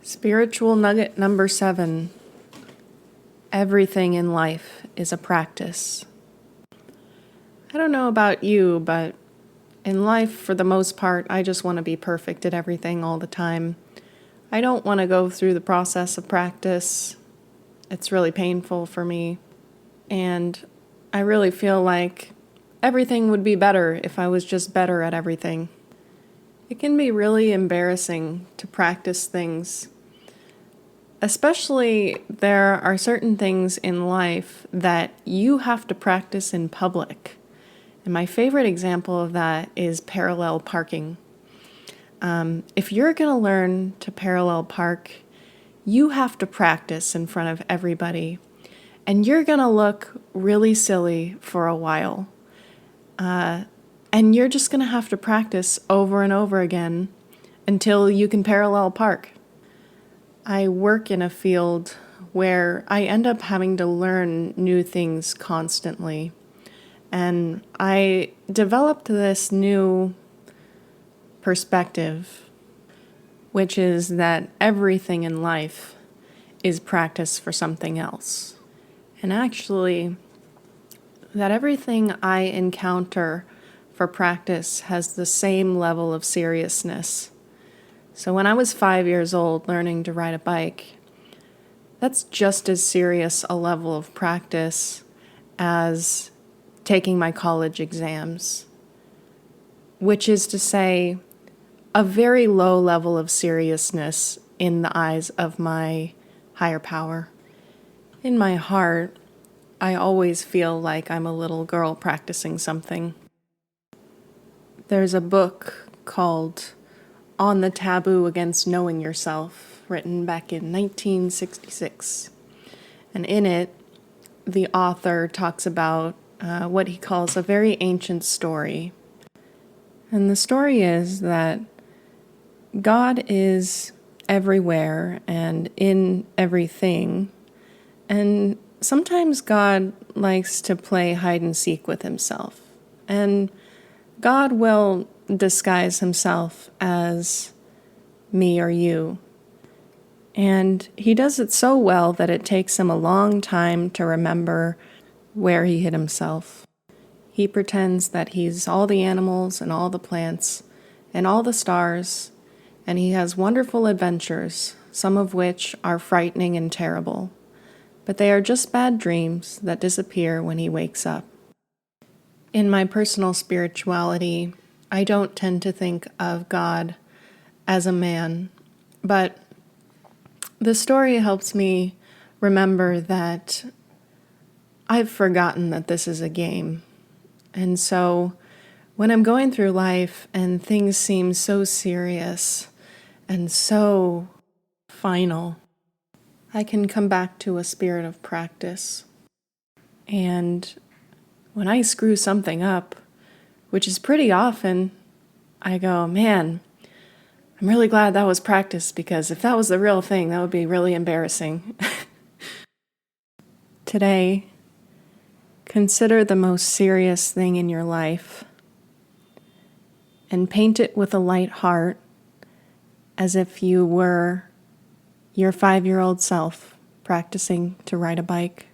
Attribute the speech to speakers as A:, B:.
A: Spiritual nugget number 7. Everything in life is a practice. I don't know about you, but in life, for the most part, I just want to be perfect at everything all the time. I don't want to go through the process of practice. It's really painful for me. And I really feel like everything would be better if I was just better at everything. It can be really embarrassing to practice things. Especially, there are certain things in life that you have to practice in public. And my favorite example of that is parallel parking. If you're going to learn to parallel park, you have to practice in front of everybody. And you're going to look really silly for a while. And you're just going to have to practice over and over again until you can parallel park. I work in a field where I end up having to learn new things constantly. And I developed this new perspective, which is that everything in life is practice for something else. And actually, that everything I encounter for practice has the same level of seriousness. So when I was 5 years old learning to ride a bike, that's just as serious a level of practice as taking my college exams, which is to say, a very low level of seriousness in the eyes of my higher power. In my heart, I always feel like I'm a little girl practicing something. There's a book called On the Taboo Against Knowing Yourself, written back in 1966. And in it, the author talks about what he calls a very ancient story. And the story is that God is everywhere and in everything, and sometimes God likes to play hide and seek with himself. And God will disguise himself as me or you. And he does it so well that it takes him a long time to remember where he hid himself. He pretends that he's all the animals and all the plants and all the stars, and he has wonderful adventures, some of which are frightening and terrible. But they are just bad dreams that disappear when he wakes up. In my personal spirituality, I don't tend to think of God as a man, but the story helps me remember that I've forgotten that this is a game. And so when I'm going through life and things seem so serious and so final, I can come back to a spirit of practice. And when I screw something up, which is pretty often, I go, man, I'm really glad that was practice, because if that was the real thing, that would be really embarrassing. Today, consider the most serious thing in your life and paint it with a light heart as if you were your 5-year-old self practicing to ride a bike.